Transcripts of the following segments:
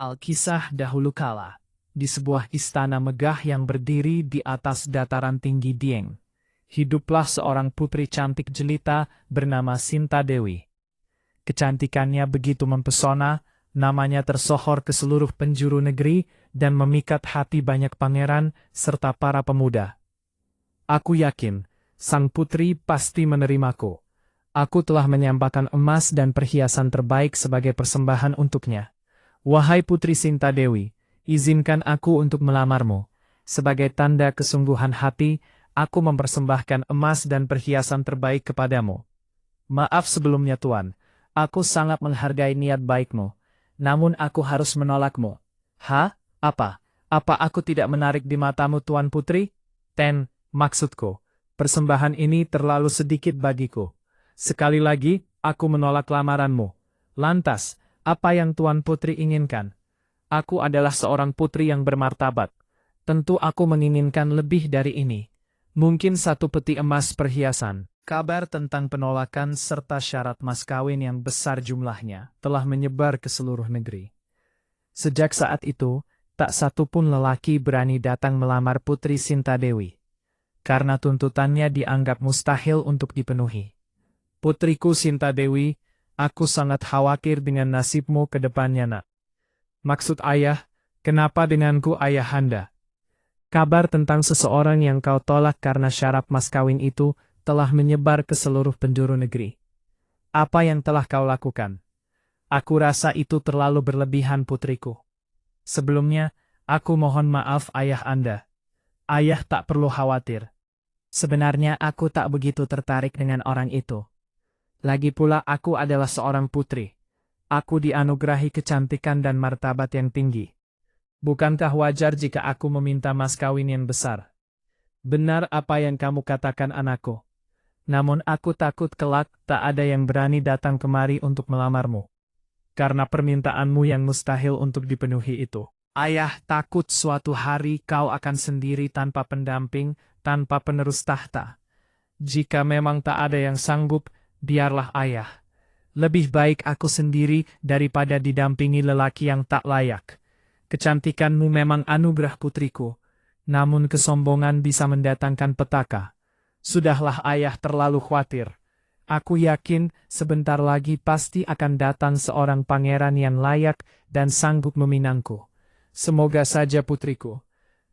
Alkisah dahulu kala, di sebuah istana megah yang berdiri di atas dataran tinggi Dieng, hiduplah seorang putri cantik jelita bernama Sinta Dewi. Kecantikannya begitu mempesona, namanya tersohor ke seluruh penjuru negeri dan memikat hati banyak pangeran serta para pemuda. Aku yakin, sang putri pasti menerimaku. Aku telah menyampaikan emas dan perhiasan terbaik sebagai persembahan untuknya. Wahai Putri Sinta Dewi, izinkan aku untuk melamarmu. Sebagai tanda kesungguhan hati, aku mempersembahkan emas dan perhiasan terbaik kepadamu. Maaf sebelumnya Tuan, aku sangat menghargai niat baikmu. Namun aku harus menolakmu. Hah? Apa? Apa aku tidak menarik di matamu Tuan Putri? Maksudku, persembahan ini terlalu sedikit bagiku. Sekali lagi, aku menolak lamaranmu. Lantas, apa yang Tuan Putri inginkan? Aku adalah seorang putri yang bermartabat. Tentu aku menginginkan lebih dari ini. Mungkin 1 peti emas perhiasan. Kabar tentang penolakan serta syarat mas kawin yang besar jumlahnya telah menyebar ke seluruh negeri. Sejak saat itu, tak satu pun lelaki berani datang melamar Putri Sinta Dewi. Karena tuntutannya dianggap mustahil untuk dipenuhi. Putriku Sinta Dewi, aku sangat khawatir dengan nasibmu ke depannya nak. Maksud ayah, kenapa denganku ayahanda? Kabar tentang seseorang yang kau tolak karena syarat mas kawin itu telah menyebar ke seluruh penjuru negeri. Apa yang telah kau lakukan? Aku rasa itu terlalu berlebihan putriku. Sebelumnya, aku mohon maaf ayah Anda. Ayah tak perlu khawatir. Sebenarnya aku tak begitu tertarik dengan orang itu. Lagi pula aku adalah seorang putri. Aku dianugerahi kecantikan dan martabat yang tinggi. Bukankah wajar jika aku meminta mas kawin yang besar? Benar apa yang kamu katakan anakku. Namun aku takut kelak tak ada yang berani datang kemari untuk melamarmu. Karena permintaanmu yang mustahil untuk dipenuhi itu. Ayah takut suatu hari kau akan sendiri tanpa pendamping, tanpa penerus tahta. Jika memang tak ada yang sanggup, biarlah ayah. Lebih baik aku sendiri daripada didampingi lelaki yang tak layak. Kecantikanmu memang anugerah putriku, namun kesombongan bisa mendatangkan petaka. Sudahlah ayah terlalu khawatir. Aku yakin sebentar lagi pasti akan datang seorang pangeran yang layak dan sanggup meminangku. Semoga saja putriku.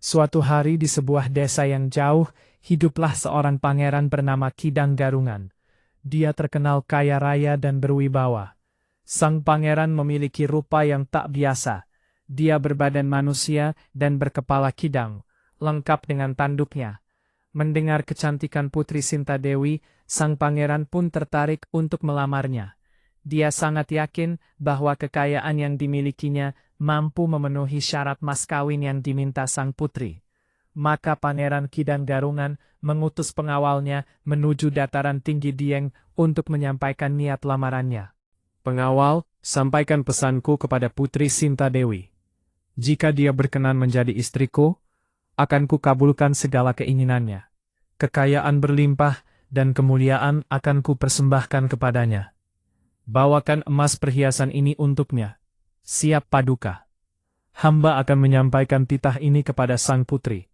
Suatu hari di sebuah desa yang jauh, hiduplah seorang pangeran bernama Kidang Garungan. Dia terkenal kaya raya dan berwibawa. Sang pangeran memiliki rupa yang tak biasa. Dia berbadan manusia dan berkepala kidang, lengkap dengan tanduknya. Mendengar kecantikan Putri Sinta Dewi, sang pangeran pun tertarik untuk melamarnya. Dia sangat yakin bahwa kekayaan yang dimilikinya mampu memenuhi syarat mas kawin yang diminta sang putri. Maka Pangeran Kidang Garungan mengutus pengawalnya menuju dataran tinggi Dieng untuk menyampaikan niat lamarannya. Pengawal, sampaikan pesanku kepada Putri Sinta Dewi. Jika dia berkenan menjadi istriku, akan kukabulkan segala keinginannya. Kekayaan berlimpah dan kemuliaan akan kupersembahkan kepadanya. Bawakan emas perhiasan ini untuknya. Siap Paduka. Hamba akan menyampaikan titah ini kepada sang putri.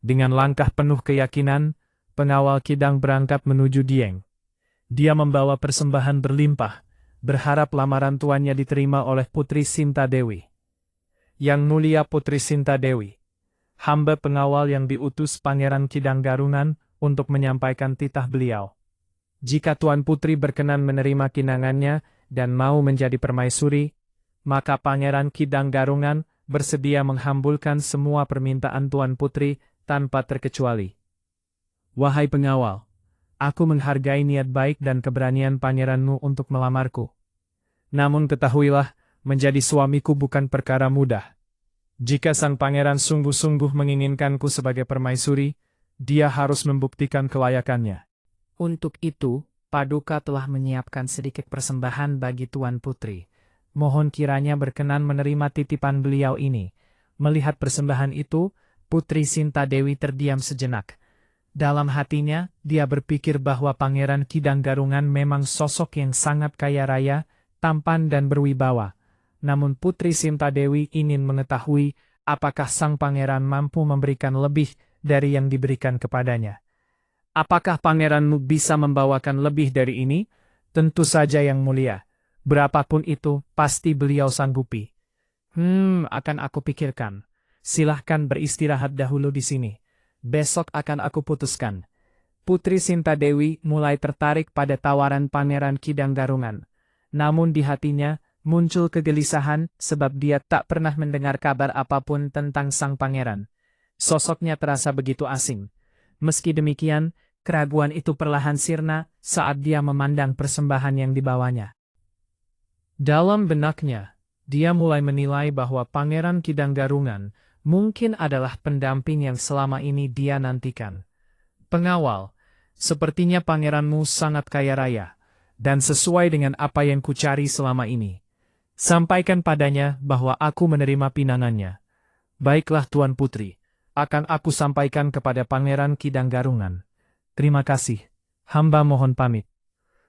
Dengan langkah penuh keyakinan, pengawal Kidang berangkat menuju Dieng. Dia membawa persembahan berlimpah, berharap lamaran tuannya diterima oleh Putri Sinta Dewi. Yang mulia Putri Sinta Dewi, hamba pengawal yang diutus Pangeran Kidang Garungan untuk menyampaikan titah beliau. Jika Tuan Putri berkenan menerima kinangannya dan mau menjadi permaisuri, maka Pangeran Kidang Garungan bersedia menghambulkan semua permintaan Tuan Putri tanpa terkecuali. Wahai pengawal, aku menghargai niat baik dan keberanian pangeranmu untuk melamarku. Namun ketahuilah, menjadi suamiku bukan perkara mudah. Jika sang pangeran sungguh-sungguh menginginkanku sebagai permaisuri, dia harus membuktikan kelayakannya. Untuk itu, Paduka telah menyiapkan sedikit persembahan bagi Tuan Putri. Mohon kiranya berkenan menerima titipan beliau ini. Melihat persembahan itu, Putri Sinta Dewi terdiam sejenak. Dalam hatinya, dia berpikir bahwa Pangeran Kidang Garungan memang sosok yang sangat kaya raya, tampan dan berwibawa. namun Putri Sintadewi ingin mengetahui apakah sang pangeran mampu memberikan lebih dari yang diberikan kepadanya. Apakah pangeranmu bisa membawakan lebih dari ini? Tentu saja yang mulia. Berapapun itu, pasti beliau sanggupi. Akan aku pikirkan. Silahkan beristirahat dahulu di sini. Besok akan aku putuskan. Putri Sintadewi mulai tertarik pada tawaran Pangeran Kidang Garungan. Namun di hatinya muncul kegelisahan sebab dia tak pernah mendengar kabar apapun tentang sang pangeran. Sosoknya terasa begitu asing. Meski demikian, keraguan itu perlahan sirna saat dia memandang persembahan yang dibawanya. Dalam benaknya, dia mulai menilai bahwa Pangeran Kidang Garungan mungkin adalah pendamping yang selama ini dia nantikan. Pengawal, sepertinya pangeranmu sangat kaya raya, dan sesuai dengan apa yang kucari selama ini. Sampaikan padanya bahwa aku menerima pinangannya. Baiklah Tuan Putri, akan aku sampaikan kepada Pangeran Kidang Garungan. Terima kasih, hamba mohon pamit.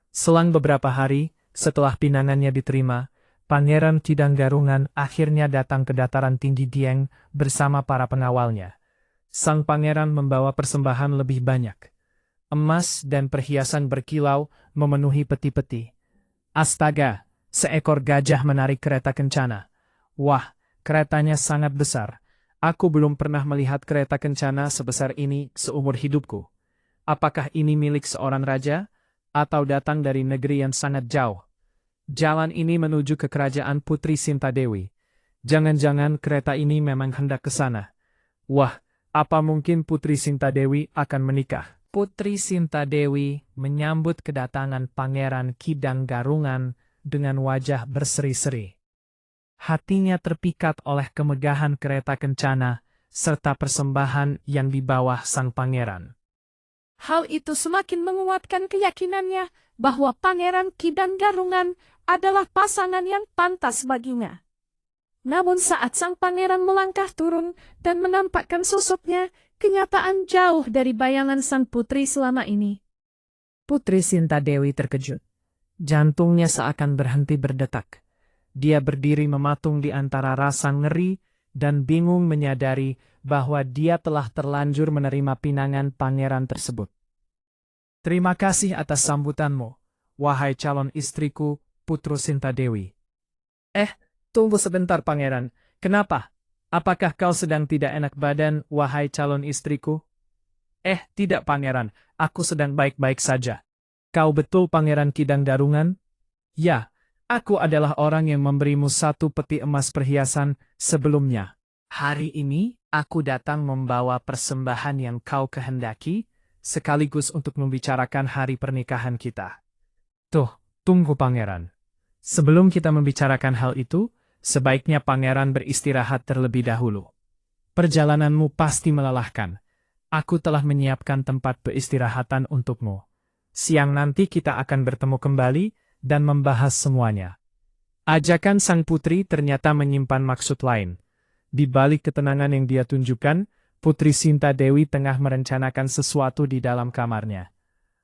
Selang beberapa hari, setelah pinangannya diterima, Pangeran Kidang Garungan akhirnya datang ke dataran tinggi Dieng bersama para pengawalnya. Sang pangeran membawa persembahan lebih banyak. Emas dan perhiasan berkilau memenuhi peti-peti. Astaga, seekor gajah menarik kereta kencana. Wah, keretanya sangat besar. Aku belum pernah melihat kereta kencana sebesar ini seumur hidupku. Apakah ini milik seorang raja? Atau datang dari negeri yang sangat jauh? Jalan ini menuju ke kerajaan Putri Sintadewi. Jangan-jangan kereta ini memang hendak ke sana. Wah, apa mungkin Putri Sintadewi akan menikah? Putri Sintadewi menyambut kedatangan Pangeran Kidang Garungan dengan wajah berseri-seri. Hatinya terpikat oleh kemegahan kereta kencana serta persembahan yang dibawa sang pangeran. Hal itu semakin menguatkan keyakinannya bahwa Pangeran Kidang Garungan adalah pasangan yang pantas baginya. Namun saat sang pangeran melangkah turun dan menampakkan sosoknya, kenyataan jauh dari bayangan sang putri selama ini. Putri Sintadewi terkejut. Jantungnya seakan berhenti berdetak. Dia berdiri mematung di antara rasa ngeri dan bingung menyadari bahwa dia telah terlanjur menerima pinangan pangeran tersebut. Terima kasih atas sambutanmu, wahai calon istriku, Putri Sintadewi. Tunggu sebentar pangeran, kenapa? Apakah kau sedang tidak enak badan, wahai calon istriku? Tidak pangeran, aku sedang baik-baik saja. Kau betul Pangeran Kidang Garungan? Ya, aku adalah orang yang memberimu 1 peti emas perhiasan sebelumnya. Hari ini, aku datang membawa persembahan yang kau kehendaki, sekaligus untuk membicarakan hari pernikahan kita. Tunggu pangeran. Sebelum kita membicarakan hal itu, sebaiknya pangeran beristirahat terlebih dahulu. Perjalananmu pasti melelahkan. Aku telah menyiapkan tempat peristirahatan untukmu. Siang nanti kita akan bertemu kembali dan membahas semuanya. Ajakan sang putri ternyata menyimpan maksud lain. Di balik ketenangan yang dia tunjukkan, Putri Sintadewi tengah merencanakan sesuatu di dalam kamarnya.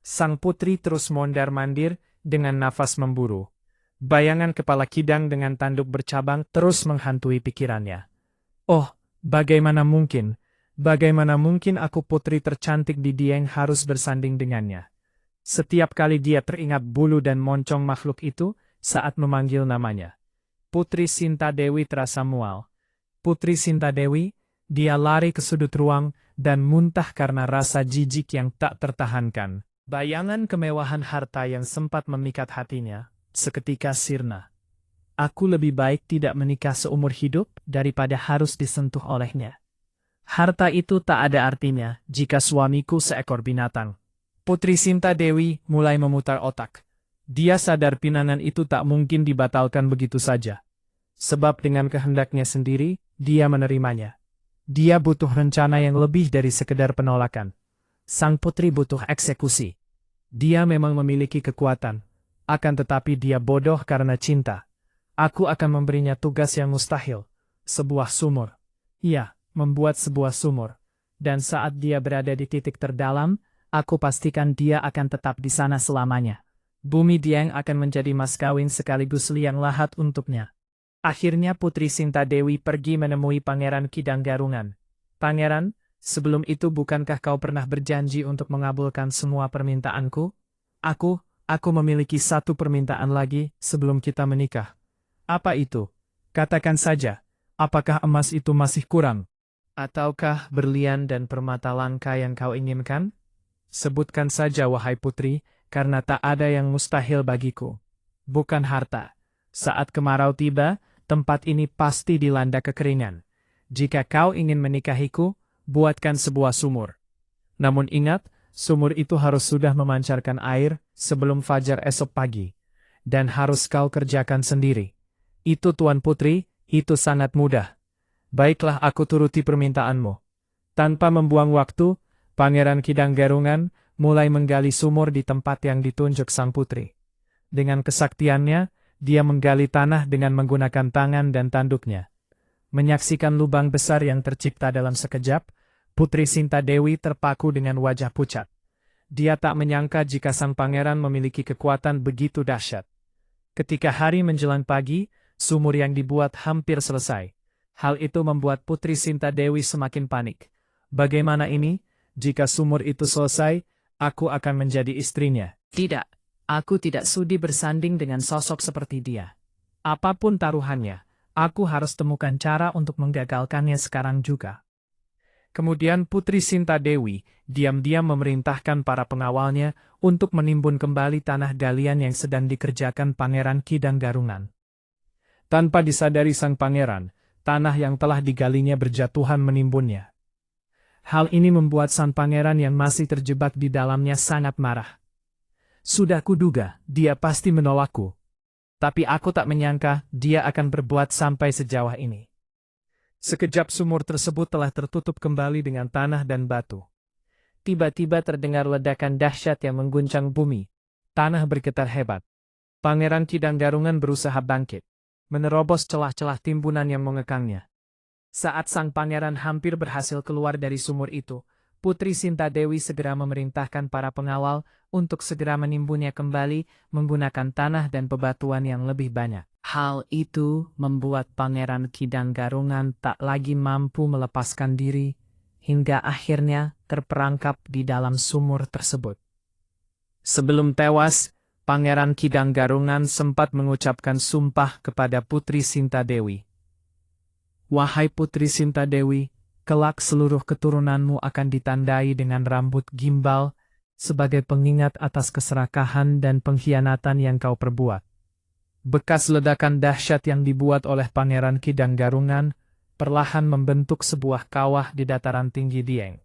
Sang putri terus mondar-mandir dengan nafas memburu. Bayangan kepala kidang dengan tanduk bercabang terus menghantui pikirannya. Oh, bagaimana mungkin? Bagaimana mungkin aku putri tercantik di Dieng harus bersanding dengannya? Setiap kali dia teringat bulu dan moncong makhluk itu saat memanggil namanya. Putri Sintadewi terasa mual. Putri Sintadewi, dia lari ke sudut ruang dan muntah karena rasa jijik yang tak tertahankan. Bayangan kemewahan harta yang sempat memikat hatinya seketika sirna. Aku lebih baik tidak menikah seumur hidup daripada harus disentuh olehnya. Harta itu tak ada artinya jika suamiku seekor binatang. Putri Sintadewi mulai memutar otak. Dia sadar pinangan itu tak mungkin dibatalkan begitu saja. Sebab dengan kehendaknya sendiri, dia menerimanya. Dia butuh rencana yang lebih dari sekedar penolakan. Sang putri butuh eksekusi. Dia memang memiliki kekuatan. Akan tetapi dia bodoh karena cinta. Aku akan memberinya tugas yang mustahil. Sebuah sumur. Iya, membuat sebuah sumur. Dan saat dia berada di titik terdalam, aku pastikan dia akan tetap di sana selamanya. Bumi Dieng akan menjadi mas kawin sekaligus liang lahat untuknya. Akhirnya Putri Sintadewi pergi menemui Pangeran Kidang Garungan. Pangeran, sebelum itu bukankah kau pernah berjanji untuk mengabulkan semua permintaanku? Aku memiliki satu permintaan lagi sebelum kita menikah. Apa itu? Katakan saja, apakah emas itu masih kurang? Ataukah berlian dan permata langka yang kau inginkan? Sebutkan saja wahai putri, karena tak ada yang mustahil bagiku. Bukan harta. Saat kemarau tiba, tempat ini pasti dilanda kekeringan. Jika kau ingin menikahiku, buatkan sebuah sumur. Namun ingat, sumur itu harus sudah memancarkan air sebelum fajar esok pagi. Dan harus kau kerjakan sendiri. Itu Tuan Putri, itu sangat mudah. Baiklah aku turuti permintaanmu. Tanpa membuang waktu, Pangeran Kidang Garungan mulai menggali sumur di tempat yang ditunjuk sang putri. Dengan kesaktiannya, dia menggali tanah dengan menggunakan tangan dan tanduknya. Menyaksikan lubang besar yang tercipta dalam sekejap, Putri Sintadewi terpaku dengan wajah pucat. Dia tak menyangka jika sang pangeran memiliki kekuatan begitu dahsyat. Ketika hari menjelang pagi, sumur yang dibuat hampir selesai. Hal itu membuat Putri Sintadewi semakin panik. Bagaimana ini? Jika sumur itu selesai, aku akan menjadi istrinya. Tidak, aku tidak sudi bersanding dengan sosok seperti dia. Apapun taruhannya, aku harus temukan cara untuk menggagalkannya sekarang juga. Kemudian Putri Sintadewi diam-diam memerintahkan para pengawalnya untuk menimbun kembali tanah galian yang sedang dikerjakan Pangeran Kidang Garungan. Tanpa disadari sang pangeran, tanah yang telah digalinya berjatuhan menimbunnya. Hal ini membuat sang pangeran yang masih terjebak di dalamnya sangat marah. Sudah kuduga, dia pasti menolakku. Tapi aku tak menyangka dia akan berbuat sampai sejauh ini. Sekejap sumur tersebut telah tertutup kembali dengan tanah dan batu. Tiba-tiba terdengar ledakan dahsyat yang mengguncang bumi. Tanah bergetar hebat. Pangeran Kidang Garungan berusaha bangkit, menerobos celah-celah timbunan yang mengekangnya. Saat sang pangeran hampir berhasil keluar dari sumur itu, Putri Sintadewi segera memerintahkan para pengawal untuk segera menimbunnya kembali menggunakan tanah dan bebatuan yang lebih banyak. Hal itu membuat Pangeran Kidang Garungan tak lagi mampu melepaskan diri, hingga akhirnya terperangkap di dalam sumur tersebut. Sebelum tewas, Pangeran Kidang Garungan sempat mengucapkan sumpah kepada Putri Sintadewi. Wahai Putri Sintadewi, kelak seluruh keturunanmu akan ditandai dengan rambut gimbal sebagai pengingat atas keserakahan dan pengkhianatan yang kau perbuat. Bekas ledakan dahsyat yang dibuat oleh Pangeran Kidang Garungan perlahan membentuk sebuah kawah di dataran tinggi Dieng.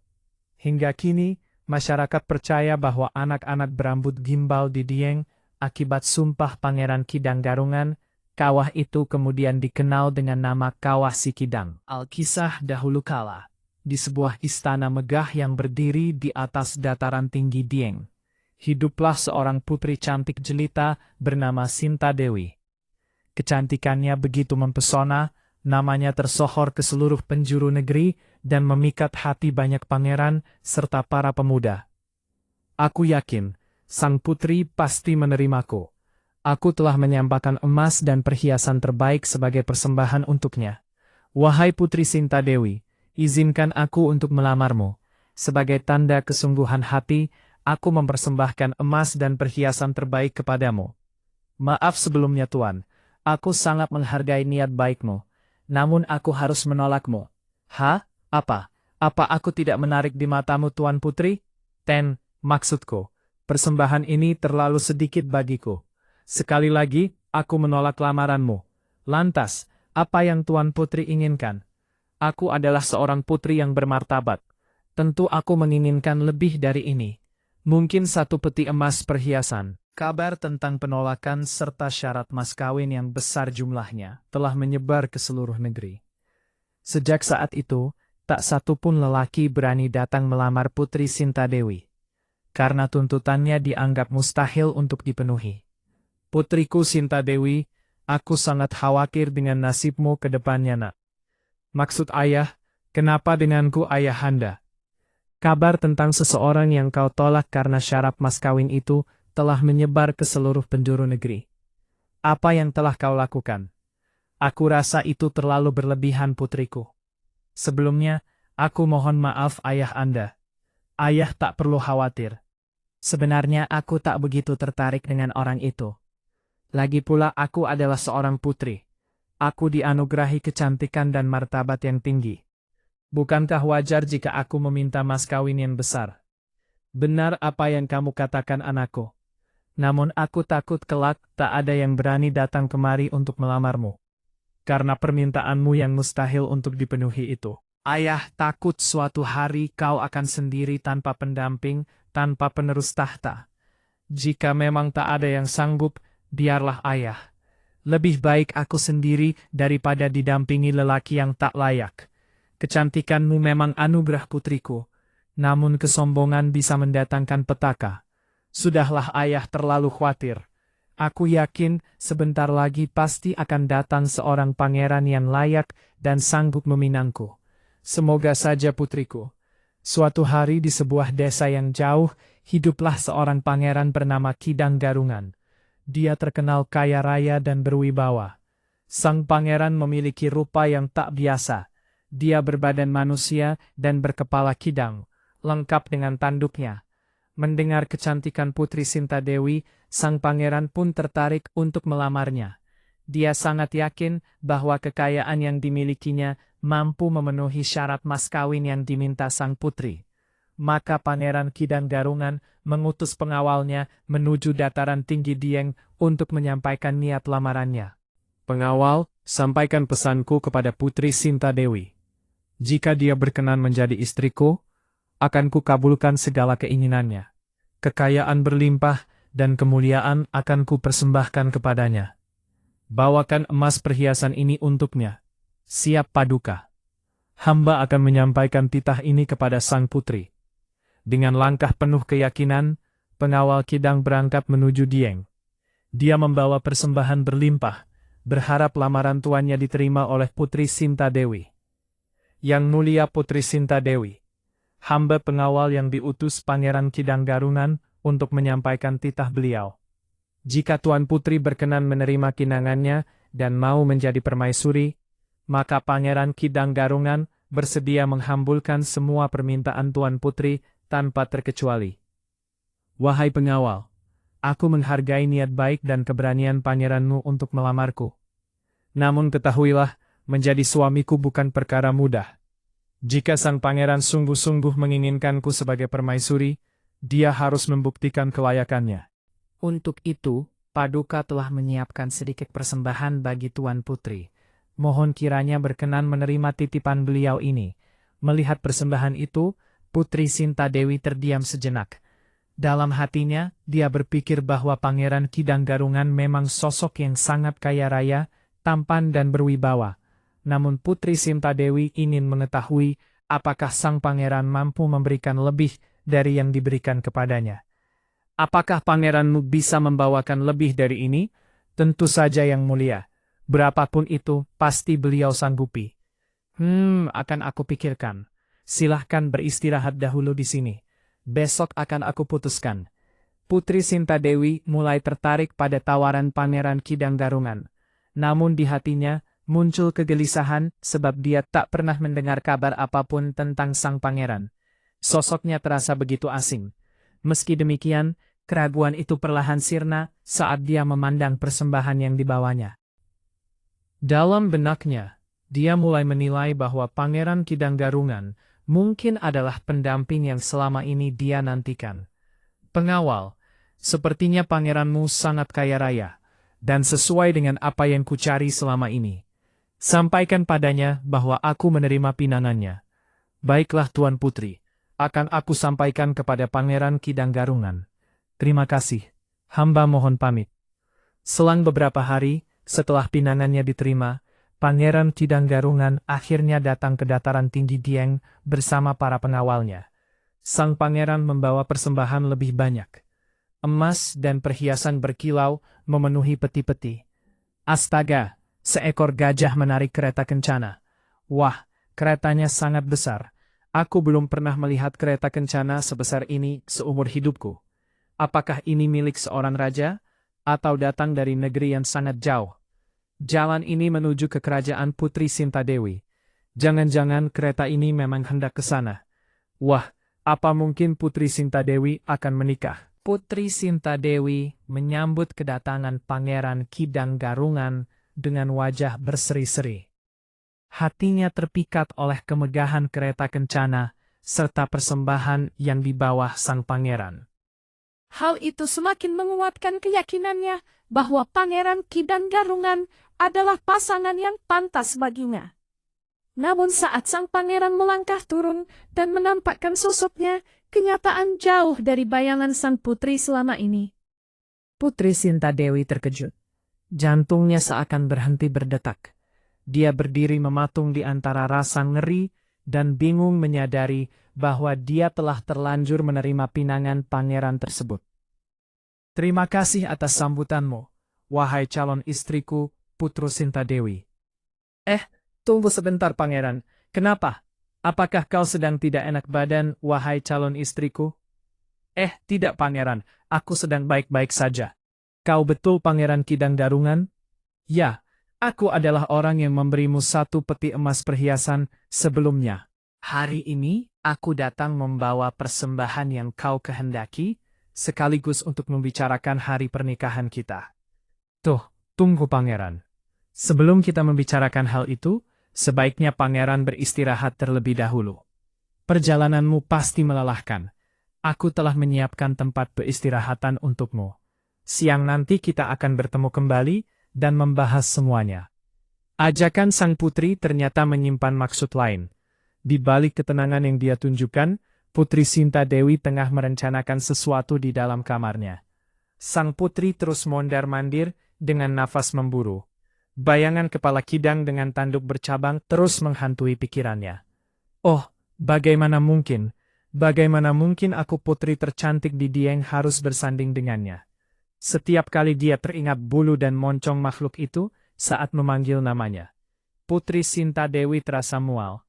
Hingga kini, masyarakat percaya bahwa anak-anak berambut gimbal di Dieng akibat sumpah Pangeran Kidang Garungan. Kawah itu kemudian dikenal dengan nama Kawah Sikidang. Alkisah dahulu kala, di sebuah istana megah yang berdiri di atas dataran tinggi Dieng, hiduplah seorang putri cantik jelita bernama Sintadewi. Kecantikannya begitu mempesona, namanya tersohor ke seluruh penjuru negeri dan memikat hati banyak pangeran serta para pemuda. Aku yakin, sang putri pasti menerimaku. Aku telah menyampaikan emas dan perhiasan terbaik sebagai persembahan untuknya. Wahai Putri Sintadewi, izinkan aku untuk melamarmu. Sebagai tanda kesungguhan hati, aku mempersembahkan emas dan perhiasan terbaik kepadamu. Maaf sebelumnya Tuan, aku sangat menghargai niat baikmu. Namun aku harus menolakmu. Hah? Apa? Apa aku tidak menarik di matamu Tuan Putri? Maksudku, persembahan ini terlalu sedikit bagiku. Sekali lagi, aku menolak lamaranmu. Lantas, apa yang Tuan Putri inginkan? Aku adalah seorang putri yang bermartabat. Tentu aku menginginkan lebih dari ini. Mungkin 1 peti emas perhiasan. Kabar tentang penolakan serta syarat mas kawin yang besar jumlahnya telah menyebar ke seluruh negeri. Sejak saat itu, tak satu pun lelaki berani datang melamar Putri Sintadewi. Karena tuntutannya dianggap mustahil untuk dipenuhi. Putriku Sintadewi, aku sangat khawatir dengan nasibmu ke depannya nak. Maksud ayah, kenapa denganku ayahanda? Kabar tentang seseorang yang kau tolak karena syarat mas kawin itu telah menyebar ke seluruh penjuru negeri. Apa yang telah kau lakukan? Aku rasa itu terlalu berlebihan putriku. Sebelumnya, aku mohon maaf ayah Anda. Ayah tak perlu khawatir. Sebenarnya aku tak begitu tertarik dengan orang itu. Lagi pula aku adalah seorang putri. Aku dianugerahi kecantikan dan martabat yang tinggi. Bukankah wajar jika aku meminta mas kawin yang besar? Benar apa yang kamu katakan anakku. Namun aku takut kelak tak ada yang berani datang kemari untuk melamarmu. Karena permintaanmu yang mustahil untuk dipenuhi itu. Ayah takut suatu hari kau akan sendiri tanpa pendamping, tanpa penerus tahta. Jika memang tak ada yang sanggup, biarlah ayah. Lebih baik aku sendiri daripada didampingi lelaki yang tak layak. Kecantikanmu memang anugerah putriku, namun kesombongan bisa mendatangkan petaka. Sudahlah ayah terlalu khawatir. Aku yakin sebentar lagi pasti akan datang seorang pangeran yang layak dan sanggup meminangku. Semoga saja putriku. Suatu hari di sebuah desa yang jauh, hiduplah seorang pangeran bernama Kidang Garungan. Dia terkenal kaya raya dan berwibawa. Sang pangeran memiliki rupa yang tak biasa. Dia berbadan manusia dan berkepala kidang, lengkap dengan tanduknya. Mendengar kecantikan Putri Sintadewi, sang pangeran pun tertarik untuk melamarnya. Dia sangat yakin bahwa kekayaan yang dimilikinya mampu memenuhi syarat mas kawin yang diminta sang putri. Maka Pangeran Kidang Garungan mengutus pengawalnya menuju dataran tinggi Dieng untuk menyampaikan niat lamarannya. Pengawal, sampaikan pesanku kepada Putri Sintadewi. Jika dia berkenan menjadi istriku, akan kukabulkan segala keinginannya. Kekayaan berlimpah dan kemuliaan akan kupersembahkan kepadanya. Bawakan emas perhiasan ini untuknya. Siap Paduka. Hamba akan menyampaikan titah ini kepada sang putri. Dengan langkah penuh keyakinan, pengawal Kidang berangkat menuju Dieng. Dia membawa persembahan berlimpah, berharap lamaran tuannya diterima oleh Putri Sintadewi. Yang mulia Putri Sintadewi, hamba pengawal yang diutus Pangeran Kidang Garungan untuk menyampaikan titah beliau. Jika Tuan Putri berkenan menerima kinangannya dan mau menjadi permaisuri, maka Pangeran Kidang Garungan bersedia menghambulkan semua permintaan Tuan Putri tanpa terkecuali. Wahai pengawal, aku menghargai niat baik dan keberanian pangeranmu untuk melamarku. Namun ketahuilah, menjadi suamiku bukan perkara mudah. Jika sang pangeran sungguh-sungguh menginginkanku sebagai permaisuri, dia harus membuktikan kelayakannya. Untuk itu, Paduka telah menyiapkan sedikit persembahan bagi Tuan Putri. Mohon kiranya berkenan menerima titipan beliau ini. Melihat persembahan itu, Putri Sintadewi terdiam sejenak. Dalam hatinya, dia berpikir bahwa Pangeran Kidang Garungan memang sosok yang sangat kaya raya, tampan dan berwibawa. Namun Putri Sintadewi ingin mengetahui apakah sang pangeran mampu memberikan lebih dari yang diberikan kepadanya. Apakah pangeranmu bisa membawakan lebih dari ini? Tentu saja yang mulia. Berapapun itu, pasti beliau sanggupi. Akan aku pikirkan. Silahkan beristirahat dahulu di sini. Besok akan aku putuskan. Putri Sintadewi mulai tertarik pada tawaran Pangeran Kidang Garungan. Namun di hatinya muncul kegelisahan sebab dia tak pernah mendengar kabar apapun tentang sang pangeran. Sosoknya terasa begitu asing. Meski demikian, keraguan itu perlahan sirna saat dia memandang persembahan yang dibawanya. Dalam benaknya, dia mulai menilai bahwa Pangeran Kidang Garungan mungkin adalah pendamping yang selama ini dia nantikan. Pengawal, sepertinya pangeranmu sangat kaya raya, dan sesuai dengan apa yang kucari selama ini. Sampaikan padanya bahwa aku menerima pinangannya. Baiklah Tuan Putri, akan aku sampaikan kepada Pangeran Kidang Garungan. Terima kasih, hamba mohon pamit. Selang beberapa hari, setelah pinangannya diterima, Pangeran Kidang Garungan akhirnya datang ke dataran tinggi Dieng bersama para pengawalnya. Sang pangeran membawa persembahan lebih banyak. Emas dan perhiasan berkilau memenuhi peti-peti. Astaga! Seekor gajah menarik kereta kencana. Wah, keretanya sangat besar. Aku belum pernah melihat kereta kencana sebesar ini seumur hidupku. Apakah ini milik seorang raja? Atau datang dari negeri yang sangat jauh? Jalan ini menuju ke kerajaan Putri Sintadewi. Jangan-jangan kereta ini memang hendak ke sana. Wah, apa mungkin Putri Sintadewi akan menikah? Putri Sintadewi menyambut kedatangan Pangeran Kidang Garungan dengan wajah berseri-seri. Hatinya terpikat oleh kemegahan kereta kencana serta persembahan yang dibawa sang pangeran. Hal itu semakin menguatkan keyakinannya bahwa Pangeran Kidang Garungan adalah pasangan yang pantas baginya. Namun saat sang pangeran melangkah turun dan menampakkan sosoknya, kenyataan jauh dari bayangan sang putri selama ini. Putri Sintadewi terkejut. Jantungnya seakan berhenti berdetak. Dia berdiri mematung di antara rasa ngeri dan bingung menyadari bahwa dia telah terlanjur menerima pinangan pangeran tersebut. Terima kasih atas sambutanmu, wahai calon istriku, Putri Sintadewi. Tunggu sebentar pangeran, kenapa? Apakah kau sedang tidak enak badan, wahai calon istriku? Tidak pangeran, aku sedang baik-baik saja. Kau betul Pangeran Kidang Garungan? Ya, aku adalah orang yang memberimu 1 peti emas perhiasan sebelumnya. Hari ini, aku datang membawa persembahan yang kau kehendaki, sekaligus untuk membicarakan hari pernikahan kita. Tunggu pangeran. Sebelum kita membicarakan hal itu, sebaiknya pangeran beristirahat terlebih dahulu. Perjalananmu pasti melelahkan. Aku telah menyiapkan tempat peristirahatan untukmu. Siang nanti kita akan bertemu kembali dan membahas semuanya. Ajakan sang putri ternyata menyimpan maksud lain. Di balik ketenangan yang dia tunjukkan, Putri Sintadewi tengah merencanakan sesuatu di dalam kamarnya. Sang putri terus mondar-mandir dengan nafas memburu. Bayangan kepala Kidang dengan tanduk bercabang terus menghantui pikirannya. Bagaimana mungkin? Bagaimana mungkin aku putri tercantik di Dieng harus bersanding dengannya? Setiap kali dia teringat bulu dan moncong makhluk itu saat memanggil namanya. Putri Sintadewi terasa mual.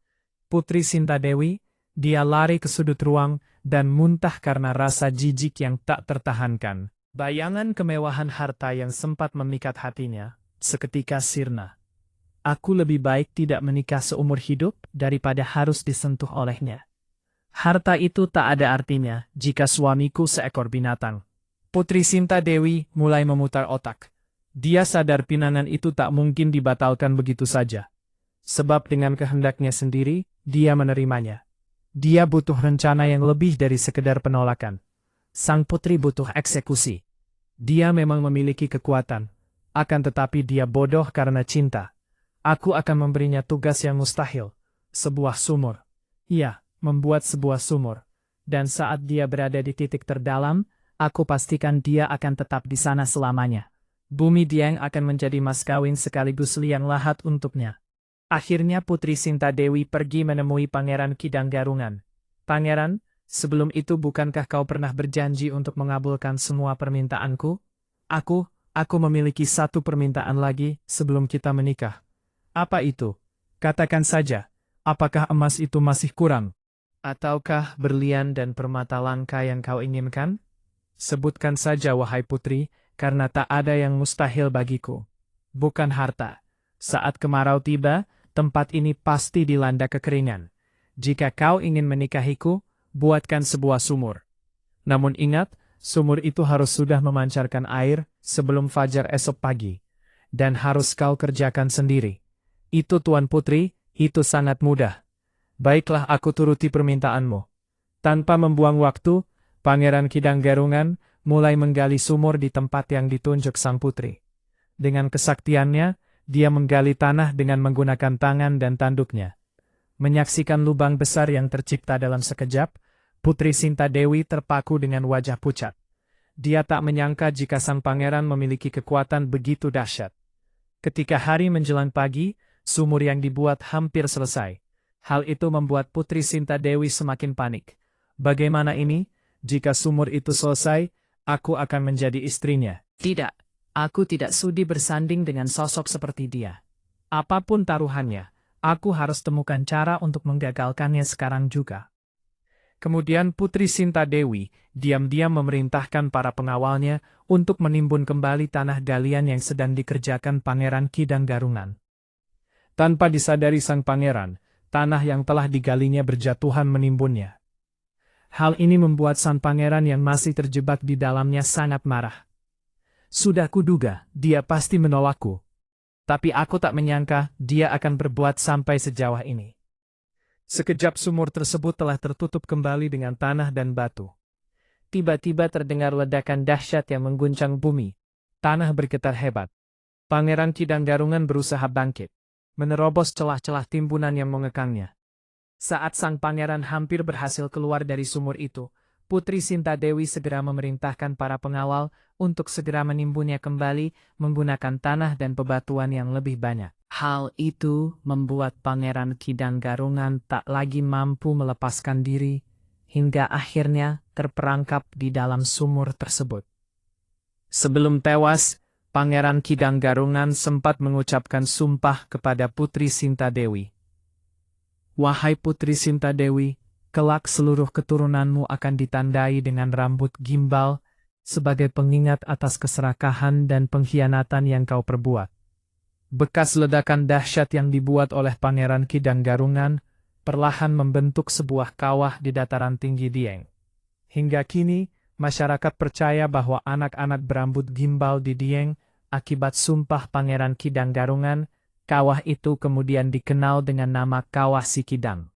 Putri Sintadewi, dia lari ke sudut ruang dan muntah karena rasa jijik yang tak tertahankan. Bayangan kemewahan harta yang sempat memikat hatinya seketika sirna. Aku lebih baik tidak menikah seumur hidup daripada harus disentuh olehnya. Harta itu tak ada artinya jika suamiku seekor binatang. Putri Sintadewi mulai memutar otak. Dia sadar pinangan itu tak mungkin dibatalkan begitu saja. Sebab dengan kehendaknya sendiri, dia menerimanya. Dia butuh rencana yang lebih dari sekedar penolakan. Sang putri butuh eksekusi. Dia memang memiliki kekuatan. Akan tetapi dia bodoh karena cinta. Aku akan memberinya tugas yang mustahil. Sebuah sumur. Iya, membuat sebuah sumur. Dan saat dia berada di titik terdalam, aku pastikan dia akan tetap di sana selamanya. Bumi Dieng akan menjadi mas kawin sekaligus liang lahat untuknya. Akhirnya Putri Sintadewi pergi menemui Pangeran Kidang Garungan. Pangeran, sebelum itu bukankah kau pernah berjanji untuk mengabulkan semua permintaanku? Aku memiliki 1 permintaan lagi sebelum kita menikah. Apa itu? Katakan saja, apakah emas itu masih kurang? Ataukah berlian dan permata langka yang kau inginkan? Sebutkan saja wahai putri, karena tak ada yang mustahil bagiku. Bukan harta. Saat kemarau tiba, tempat ini pasti dilanda kekeringan. Jika kau ingin menikahiku, buatkan sebuah sumur. Namun ingat, sumur itu harus sudah memancarkan air sebelum fajar esok pagi. Dan harus kau kerjakan sendiri. Itu Tuan Putri, itu sangat mudah. Baiklah aku turuti permintaanmu. Tanpa membuang waktu, Pangeran Kidang Garungan mulai menggali sumur di tempat yang ditunjuk sang putri. Dengan kesaktiannya, dia menggali tanah dengan menggunakan tangan dan tanduknya. Menyaksikan lubang besar yang tercipta dalam sekejap, Putri Sintadewi terpaku dengan wajah pucat. Dia tak menyangka jika sang pangeran memiliki kekuatan begitu dahsyat. Ketika hari menjelang pagi, sumur yang dibuat hampir selesai. Hal itu membuat Putri Sintadewi semakin panik. Bagaimana ini? Jika sumur itu selesai, aku akan menjadi istrinya. Tidak, aku tidak sudi bersanding dengan sosok seperti dia. Apapun taruhannya, aku harus temukan cara untuk menggagalkannya sekarang juga. Kemudian Putri Sinta Dewi diam-diam memerintahkan para pengawalnya untuk menimbun kembali tanah galian yang sedang dikerjakan Pangeran Kidang Garungan. Tanpa disadari sang pangeran, tanah yang telah digalinya berjatuhan menimbunnya. Hal ini membuat sang pangeran yang masih terjebak di dalamnya sangat marah. Sudah kuduga, dia pasti menolakku. Tapi aku tak menyangka dia akan berbuat sampai sejauh ini. Sekejap sumur tersebut telah tertutup kembali dengan tanah dan batu. Tiba-tiba terdengar ledakan dahsyat yang mengguncang bumi. Tanah bergetar hebat. Pangeran Kidang Garungan berusaha bangkit, menerobos celah-celah timbunan yang mengekangnya. Saat sang pangeran hampir berhasil keluar dari sumur itu, Putri Sinta Dewi segera memerintahkan para pengawal untuk segera menimbunnya kembali menggunakan tanah dan bebatuan yang lebih banyak. Hal itu membuat Pangeran Kidang Garungan tak lagi mampu melepaskan diri, hingga akhirnya terperangkap di dalam sumur tersebut. Sebelum tewas, Pangeran Kidang Garungan sempat mengucapkan sumpah kepada Putri Sinta Dewi. Wahai Putri Sinta Dewi, kelak seluruh keturunanmu akan ditandai dengan rambut gimbal sebagai pengingat atas keserakahan dan pengkhianatan yang kau perbuat. Bekas ledakan dahsyat yang dibuat oleh Pangeran Kidang Garungan perlahan membentuk sebuah kawah di dataran tinggi Dieng. Hingga kini, masyarakat percaya bahwa anak-anak berambut gimbal di Dieng akibat sumpah Pangeran Kidang Garungan, kawah itu kemudian dikenal dengan nama Kawah Sikidang.